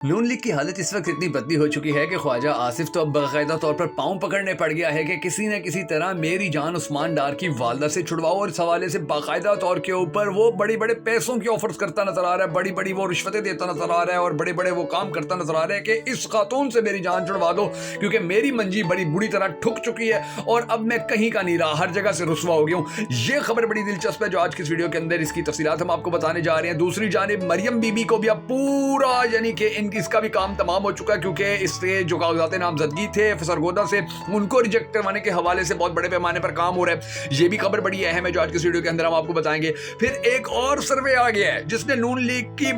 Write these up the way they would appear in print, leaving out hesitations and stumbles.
नून league की हालत इस वक्त इतनी बदली हो चुकी है कि ख्वाजा आसिफ तो अब बाकायदा तौर पर पाँव पकड़ने पड़ गया है कि किसी न किसी तरह मेरी जान उस्मान डार की वालदा से छुड़वाओ। और इस हवाले से बाकायदा तौर के ऊपर वो बड़ी बड़े पैसों की ऑफर्स करता नजर आ रहा है, बड़ी बड़ी वो रिश्वतें देता नजर आ रहा है और बड़े बड़े वो काम करता नजर आ रहा है कि इस खातून से मेरी जान छुड़वा दो क्योंकि मेरी मंजी बड़ी बुरी तरह ठुक चुकी है और अब मैं कहीं का नहीं रहा, हर जगह से रुसवा हो गया हूँ। ये खबर बड़ी दिलचस्प है जो आज की इस वीडियो के अंदर इसकी तफसीलात हम आपको बताने जा रहे हैं। दूसरी जानिब मरियम बीबी को भी अब पूरा यानी कि इसका भी काम तमाम हो चुका है क्योंकि इससे जो कागजात नामजदगी थे सरगोदा से उनको रिजेक्ट करवाने के हवाले से बहुत बड़े पैमाने पर काम हो रहा है। ये भी खबर बड़ी अहम है जो आज के वीडियो के अंदर हम आपको बताएंगे। फिर एक और सर्वे आ गया है जिसने नून लीग की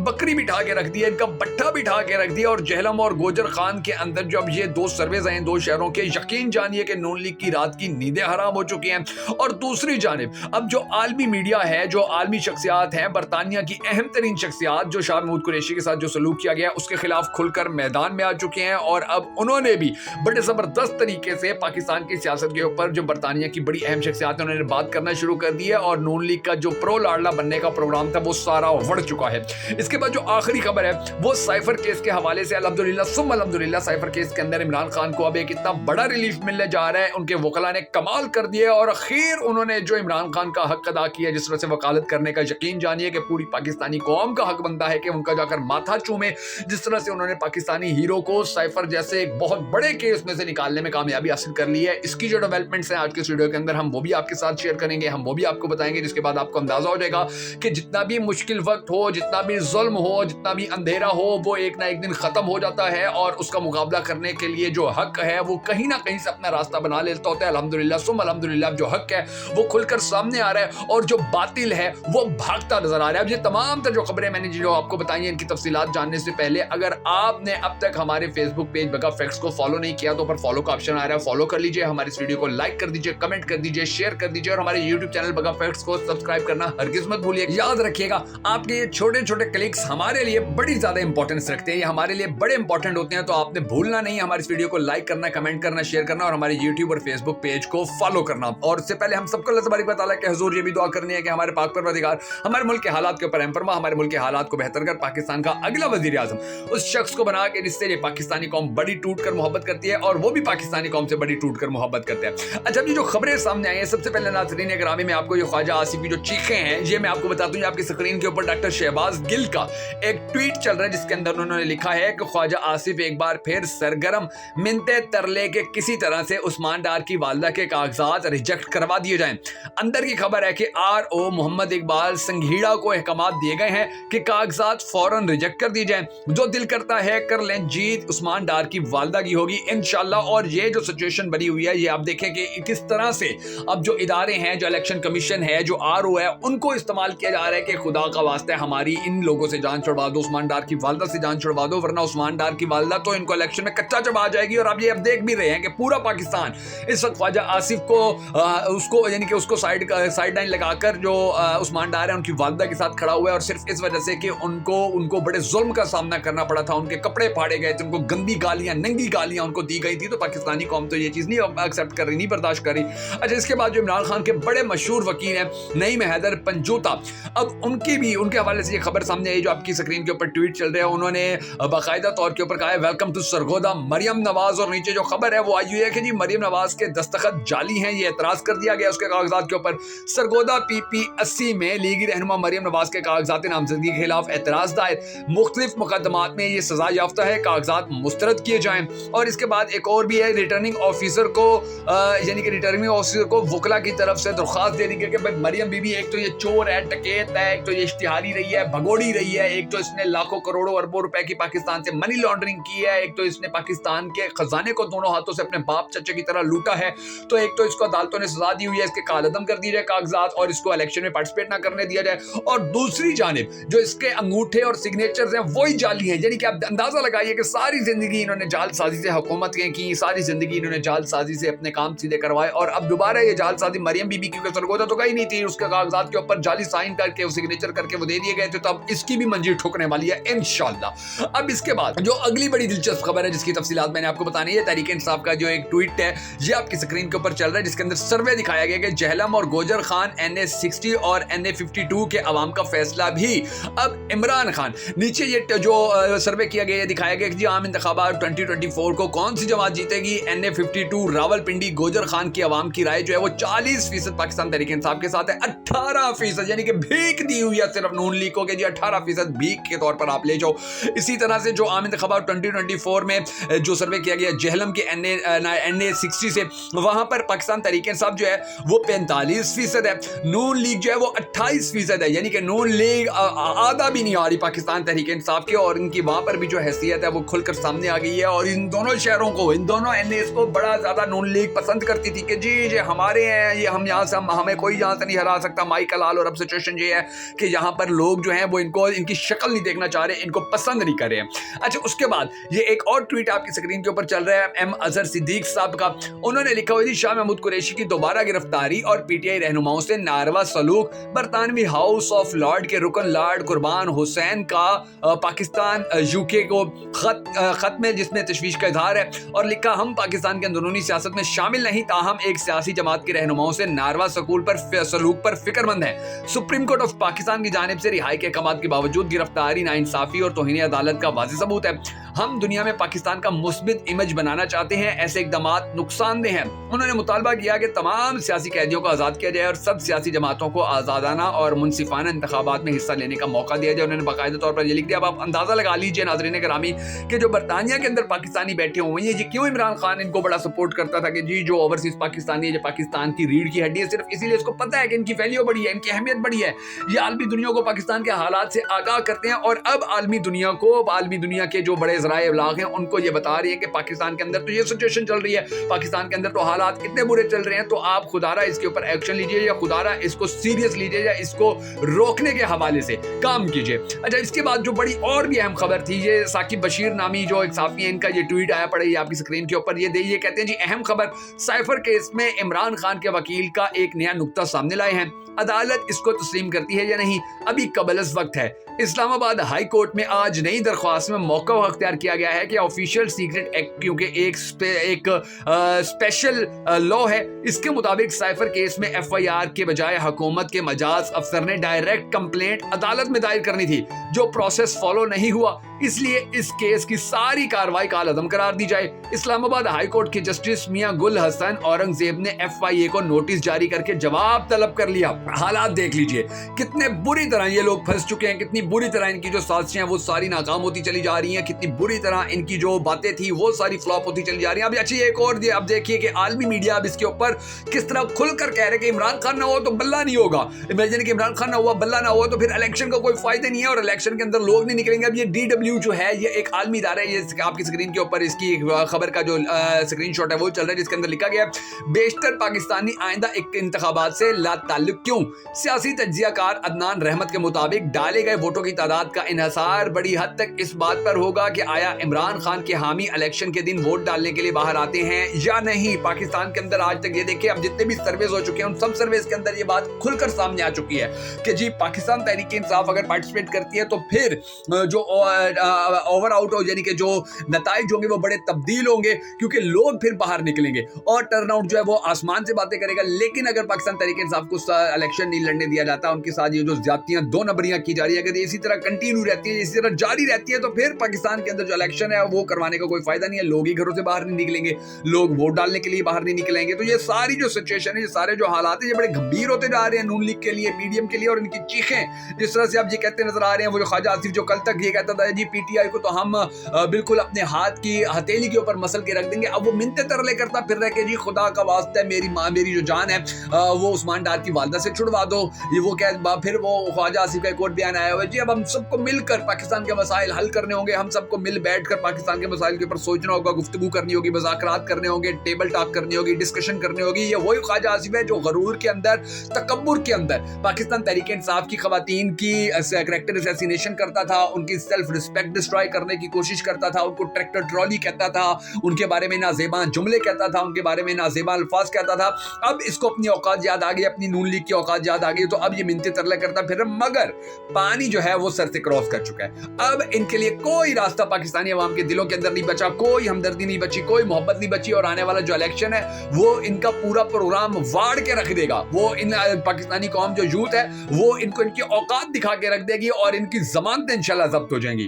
बकरी बिठा के रख दिया, इनका बट्ठा बिठा के रख दिया। और जहलम और गोजर खान के अंदर जो अब ये दो सर्वेज आए दो शहरों के, यकीन जानिए कि नून लीग की रात की नींदें हराम हो चुकी हैं। और दूसरी जानिब अब जो आलमी मीडिया है, जो आलमी शख्सियात हैं, बरतानिया की अहम तरीन शख्सियात जो शाह महमूद कुरैशी के साथ जो सलूक किया गया उसके खिलाफ खुलकर मैदान में आ चुके हैं। और अब उन्होंने भी बड़े जबरदस्त तरीके से पाकिस्तान की सियासत के ऊपर जो बरतानिया की बड़ी अहम शख्सियात है उन्होंने बात करना शुरू कर दी है और नून लीग का जो प्रो लाडला बनने का प्रोग्राम था वो सारा उड़ चुका है। इसके बाद जो आखिरी खबर है वो साइफर केस के हवाले से अल्हम्दुलिल्लाह साइफर केस के अंदर इमरान खान को अब एक इतना बड़ा रिलीफ मिलने जा रहा है। उनके वकला ने कमाल कर दिया और आखिर उन्होंने जो इमरान खान का हक अदा किया, जिस तरह से वकालत करने का, यकीन जानिए कि पूरी पाकिस्तानी कौम का हक बनता है कि उनका जाकर माथा चूमे। जिस तरह से उन्होंने पाकिस्तानी हीरो को साइफर जैसे एक बहुत बड़े केस में से निकालने में कामयाबी हासिल कर ली है। इसकी जो डेवलपमेंट्स हैं आज के वीडियो के अंदर हम वो भी आपके साथ शेयर करेंगे, हम वो भी आपको बताएंगे, जिसके बाद आपको अंदाजा हो जाएगा कि जितना भी मुश्किल वक्त हो, जितना भी जुल्म हो, जितना भी अंधेरा हो, वो एक ना एक दिन खत्म हो जाता है और उसका मुकाबला करने के लिए जो हक है वो कहीं ना कहीं से अपना रास्ता बना लेता होता है। अल्हम्दुलिल्लाह जो हक है वो खुलकर सामने आ रहा है और जो बातिल है वो भागता नजर आ रहा है। अब ये तमाम जो खबरें मैंने जो आपको बताई हैं इनकी तफसीलात जानने से पहले अगर आपने अब तक हमारे फेसबुक पेज बगा फैक्ट्स को फॉलो नहीं किया तो ऊपर फॉलो का ऑप्शन आ रहा है, फॉलो कर लीजिए, हमारे इस वीडियो को लाइक कर दीजिए, कमेंट कर दीजिए, शेयर कर दीजिए और हमारे यूट्यूब चैनल बगा फैक्ट्स को सब्सक्राइब करना हरगिज मत भूलिए। याद रखिएगा आपके ये छोटे छोटे क्लिक्स हमारे लिए बड़ी ज्यादा इंपॉर्टेंस रखते हैं, ये हमारे लिए बड़े इंपॉर्टेंट होते हैं। तो आपने भूलना नहीं हमारे इस वीडियो को लाइक करना, कमेंट करना, शेयर करना और हमारे यूट्यूब और फेसबुक पेज को फॉलो करना। और इससे पहले हम सबको अल्लाह तबारक व तआला के हुजूर ये भी दुआ करनी है कि हमारे पाक परवरदिगार हमारे मुल्क के हालात के ऊपर रहम फरमा, हमारे मुल्क के हालात को बेहतर कर पाकिस्तान का अगला वजीर आजम उस शख्स को बना के जिससे ये पाकिस्तानी कौम बड़ी टूट कर मोहब्बत करती है और वो भी पाकिस्तानी कौम से बड़ी टूट कर मोहब्बत करते हैं। अच्छा, ये जो खबरें सामने आई हैं सबसे पहले नाज़रीन ग्रामी में आपको ये ख्वाजा आसिफ की जो चीखें हैं ये मैं आपको बताता हूँ। आपकी स्क्रीन के ऊपर डॉक्टर शहबाज गिल का एक ट्वीट चल रहा है जिसके अंदर उन्होंने लिखा है कि ख्वाजा आसिफ एक बार फिर सरगर्म मिन्नते तरले के किसी तरह से उस्मान डार की वालदा के कागजात रिजेक्ट करवा दिए जाएं। अंदर की खबर है कि RO मोहम्मद इकबाल संघीड़ा को अहकामात दिए गए हैं कि कागजात फौरन रिजेक्ट कर दिए जाएं, जो दिल करता है कर लें, जीत उस्मान डार की वालदा की होगी इंशाल्लाह। और ये जो सिचुएशन बनी हुई है ये आप देखें कि किस तरह से अब जो इदारे हैं, जो इलेक्शन कमीशन है, जो RO है, उनको इस्तेमाल किया जा रहा है कि खुदा का वास्ता है हमारी इन लोगों से जान छुड़वा दो, उस्मान डार की वालदा से जान छुड़वा दो, वरना उस्मान डार की वालदा तो इनको इलेक्शन में कच्चा चबा जाएगी। और अब ये अब देख भी रहे हैं कि पूरा पाकिस्तान इस वक्त ख्वाजा आसिफ को उसको यानी कि उसको साइड लाइन लगाकर जो उस्मान डार है उनकी वालदा के साथ खड़ा हुआ है और सिर्फ इस वजह से कि उनको बड़े जुल्म का सामना करना पड़ा था, उनके कपड़े फाड़े गए थे, उनको गंदी गालियां, नंगी गालियां उनको दी गई थी। तो पाकिस्तानी कौम तो ये चीज नहीं एक्सेप्ट कर रही, नहीं बर्दाश्त कर रही। अच्छा, इसके बाद जो इमरान खान के बड़े मशहूर वकील हैं नईम हैदर पंजूता, अब उनके हवाले से ये खबर सामने आई जो आपकी स्क्रीन के ऊपर ट्वीट चल रहा है। उन्होंने बाकायदा तौर के ऊपर कहा है वेलकम टू सरगोदा मरियम नवाज और नीचे जो खबर है वो आई हुई है कि जी मरियम नवाज के दस्तखत जाली हैं, ये एतराज कर दिया गया उसके कागजात के ऊपर। सरगोदा PP 80 में लीगी रहनुमा मरियम नवाज के कागजात नामजदगी के खिलाफ एतराज दायर, मुख्तलिफ मुकदमात में ये सजा याफ्ता है, कागजात मुस्तरद किए जाएं। और इसके बाद एक और भी है, रिटर्निंग ऑफिसर को यानी कि रिटर्निंग ऑफिसर को वकला की तरफ से दरख्वास्त देने के भाई मरियम बीबी एक तो ये चोर है, डकैत है, एक तो ये इश्तिहारी रही है, भगोड़ी रही है, एक तो इसने लाखों करोड़ों अरबों रुपए की पाकिस्तान से मनी लॉन्ड्रिंग की है, एक तो इसने पाकिस्तान के खजाने को दोनों हाथों से अपने बाप चचे की तरह लूटा है, तो एक तो इसको अदालतों ने सजा दी हुई है, इसके कालअदम कर दिए जाए कागजात और इसको इलेक्शन में पार्टिसिपेट ना करने दिया जाए। और दूसरी जानिब जो इसके अंगूठे और सिग्नेचर्स हैं वही जाली हैं, यानी कि आप अंदाजा लगाइए कि सारी जिंदगी इन्होंने जालसाजी से हुकूमत की, सारी जिंदगी इन्होंने जालसाजी से अपने काम सीधे करवाए और अब दोबारा ये जालसाजी मरियम बीबी की सरगोदा तो गई नहीं थी, उसके कागजात के ऊपर जाली साइन करके सिग्नेचर करके वो दे दिए गए थे, तो अब इसकी भी मंजिल ठुकने वाली है इंशाल्लाह। अब इसके बाद जो अगली बड़ी दिलचस्प खबर है जिसकी तफसीलात मैंने आपको बतानी है, तहरीक इंसाफ का जो एक ट्वीट है ये आपकी स्क्रीन के ऊपर चल रहा है जिसके अंदर सर्वे दिखाया गया कि जहलम और गोजर खान NA 60 और NA 52 के अवाम का फैसला भी अब इमरान खान, नीचे ये जो सर्वे किया गया दिखाया गया कि जी आम इंतखाबात 2024 को कौन सी जमात जीतेगी, NA52 रावलपिंडी गोजर खान की आवाम की राय जो है वो 40% पाकिस्तान तहरीक इंसाफ के साथ है, 18% यानी कि भीख दी हुई है सिर्फ नून लीग को कि जी 18% भीख के तौर पर आप ले जाओ। इसी तरह से जो आम इंतखाबात 2024 में जो सर्वे किया गया जहलम के NA60 से, वहां पर पाकिस्तान तहरीक इंसाफ जो है वो 45% है, नून लीग जो है वो 28% है, यानी कि नून लीग आधा भी नहीं आ रही पाकिस्तान तहरीक इंसाफ के, और इनकी वहां पर भी जो हैसियत है वो खुलकर सामने आ गई है। और इन दोनों शहरों को, इन दोनों NAs को बड़ा ज्यादा नून लीग पसंद करती थी कि जी ये हमारे हैं, ये हम यहाँ से हमें कोई यहाँ से नहीं हरा सकता माइकल लाल। और अब सिचुएशन ये है कि यहाँ पर लोग जो हैं वो इनको इनकी शक्ल नहीं देखना चाह रहे, इनको पसंद नहीं कर रहे हैं। अच्छा, उसके बाद ये एक और ट्वीट आपकी स्क्रीन के ऊपर चल रहा है M अजहर सिद्दीक साहब का। उन्होंने लिखा हुआ जी शाह महमूद कुरैशी की दोबारा गिरफ्तारी और PTI रहनुमाओं से नारवा सलूक, बरतानवी हाउस ऑफ लॉर्ड के रुकन लॉर्ड कुर्बान हुसैन का पाकिस्तान UK को खत में जिसमें तशवीश का इजहार है, और लिखा हम पाकिस्तान के अंदरूनी सियासत में शामिल नहीं, ताहम एक सियासी जमात के रहनुमाओं से नारवा सलूक पर फिक्रमंद है। सुप्रीम कोर्ट ऑफ पाकिस्तान की जानिब से रिहाई के अहकाम के बावजूद गिरफ्तारी नाइंसाफी और तौहीन अदालत का वाज़ेह सबूत है। हम दुनिया में पाकिस्तान का मुस्बित इमेज बनाना चाहते हैं, ऐसे इक़दामात नुकसानदेह हैं। उन्होंने मुतालबा किया कि तमाम सियासी कैदियों को आज़ाद किया जाए और सब सियासी जमातों को आज़ादाना और मुनसिफाना इंतखाबात में हिस्सा लेने का मौका दिया जाए। उन्होंने बाकायदा तौर पर ये लिख दिया। अब आप अंदाज़ा लगा लीजिए नाज़रीन गिरामी कि जो बरतानिया के अंदर पाकिस्तानी बैठे हुए हैं, ये क्यों इमरान खान इनको बड़ा सपोर्ट करता था कि जी जो ओवरसीज पाकिस्तानी है, जो पाकिस्तान की रीढ़ की हड्डी है, सिर्फ इसीलिए इसको पता है कि इनकी वैल्यू बड़ी है, इनकी अहमियत बड़ी है। ये आलमी दुनिया को पाकिस्तान के हालात से आगाह करते हैं, और अब आलमी दुनिया के जो बड़े ज़राए इब्लाग हैं उनको ये बता रही है कि पाकिस्तान के अंदर तो ये सिचुएशन चल रही है, पाकिस्तान के अंदर तो हालात इतने बुरे चल रहे हैं, तो आप खुदारा इसके ऊपर एक्शन लीजिए, या खुदारा इसको सीरियस लीजिए, या इसको रोकने के हवाले से काम कीजिए। अच्छा, इसके बाद जो बड़ी और भी अहम खबर थी, ये साकिब बशीर नामी जो एक साफी है, इनका ये ट्वीट आया पड़े आपकी स्क्रीन के ऊपर, ये कहते हैं जी अहम खबर, साइफर केस में इमरान खान के वकील का एक नया नुक्ता सामने लाए हैं, अदालत इसको तस्लीम करती है या नहीं, अभी कबलस वक्त है। इस्लामाबाद हाई कोर्ट में आज नई दरख्वास्त में मौका अख्तियार किया गया है कि ऑफिशियल सीक्रेट एक्ट क्योंकि एक स्पेशल लॉ है, इसके मुताबिक साइफर केस में FIR के बजाय हुकूमत के मजाज अफसर ने डायरेक्ट कंप्लेंट अदालत में दायर करनी थी, जो प्रोसेस फॉलो नहीं हुआ, इसलिए इस केस की सारी कार्रवाई कालअदम करार दी जाए। इस्लामाबाद हाई कोर्ट के जस्टिस मियां गुल हसन औरंगजेब ने FIA को नोटिस जारी करके जवाब तलब कर लिया। हालात देख लीजिए कितने बुरी तरह ये लोग फंस चुके हैं, कितनी बुरी तरह इनकी जो साजिशें हैं वो सारी नाकाम होती चली जा रही हैं, कितनी बुरी तरह इनकी जो बातें थी वो सारी फ्लॉप होती चली जा रही हैं। अब अच्छी एक और अब देखिए कि आलमी मीडिया अब इसके ऊपर किस तरह खुलकर कह रहे कि इमरान खान ना हो तो बल्ला नहीं होगा। इमेजिन कि इमरान खान ना हुआ, बल्ला ना हुआ तो फिर इलेक्शन का कोई फायदा नहीं है और इलेक्शन के अंदर लोग नहीं निकलेंगे। अब ये DW जो है ये एक आलमी इदारा है, ये आपकी स्क्रीन के ऊपर इसकी खबर का जो स्क्रीनशॉट है वो चल रहा है, जिसके अंदर लिखा गया बेशतर पाकिस्तानी आइंदा इंतखाबात से लाताल्लुक क्यों। सियासी तज्जियाकार अदनान रहमत के मुताबिक डाले गए वोटों की तादाद का इन्हसार बड़ी हद तक इस बात पर होगा कि आया इमरान खान के हामी इलेक्शन के दिन वोट डालने के लिए बाहर आते हैं या नहीं। पाकिस्तान के अंदर आज तक ये देखिए अब जितने भी सर्वेज हो चुके हैं उन सब सर्वेज के अंदर ये बात खुलकर सामने आ चुकी है कि जी पाकिस्तान तहरीक इंसाफ अगर पार्टिसिपेट करती है तो फिर जो ओवर आउट हो यानी कि जो नताइज होंगे वो बड़े तब्दील होंगे, क्योंकि लोग फिर बाहर निकलेंगे और टर्नआउट जो है वो आसमान से बातें करेगा। लेकिन अगर पाकिस्तान तहरीक इंसाफ को इलेक्शन नहीं लड़ने दिया जाता, उनके साथ ये जो ज्यादतियां दो नंबरियां की जा रही है, अगर इसी तरह कंटिन्यू रहती है, इसी तरह जारी रहती है, तो फिर पाकिस्तान के अंदर जो इलेक्शन है वो करवाने का कोई फायदा नहीं है। लोग ही घरों से बाहर नहीं निकलेंगे, लोग वोट डालने के लिए बाहर नहीं निकलेंगे। तो ये सारी जो सिचुएशन है, ये सारे जो हालात है, ये बड़े गंभीर होते जा रहे हैं नून लीग के लिए, मीडियम के लिए। और इनकी चीखें जिस तरह से आप ये कहते नजर आ रहे हैं, वो जो ख्वाजा आसिफ जो कल तक ये कहता था जी PTI को तो हम बिल्कुल अपने हाथ की हथेली के ऊपर मसल के रख देंगे, अब वो मिन्नतें तरले करता फिर रहे कि जी खुदा का वास्ता है मेरी माँ मेरी जो जान है वो उस्मान डार की वालदा से छुड़वा दो। ये वो कह फिर वो ख्वाजा आसिफ का एक और बयान आया हुआ है जी अब हम सबको मिलकर पाकिस्तान के मसाइल हल करने होंगे, हम सबको मिल बैठ कर पाकिस्तान के मसाइल के ऊपर सोचना होगा, गुफ्तगू करनी होगी, मुज़ाकरात करने होंगे, टेबल टॉक करनी होगी, डिस्कशन करनी होगी। ये वही ख्वाजा आसिफ है जो गरूर के अंदर, तकब्बुर के अंदर पाकिस्तान तहरीक इंसाफ की खवातीन की कैरेक्टर असैसिनेशन करता था, उनकी सेल्फ रिस्पेक्ट डिस्ट्रॉय करने की कोशिश करता था, उनको ट्रैक्टर ट्रॉली कहता था, उनके बारे में नाज़ेबा जुमले कहता था, उनके बारे में नाज़ेबा अल्फाज कहता था। अब इसको अपनी औकात याद आ गई, अपनी नून लीग की औकात याद आ गई, तो अब ये मिन्नतें तरले करता फिर, मगर पानी जो है वो सर से क्रॉस कर चुका है। अब इनके लिए कोई रास्ता पाकिस्तानी अवाम के दिलों के अंदर नहीं बचा, कोई हमदर्दी नहीं बची, कोई मोहब्बत नहीं बची। और आने वाला जो इलेक्शन है वो इनका पूरा प्रोग्राम वाड़ के रख देगा। वो इन पाकिस्तानी कौम जो यूथ है वो इनको इनकी औकात दिखा के रख देगी और इनकी ज़मानतें इंशाल्लाह ज़ब्त हो जाएंगी।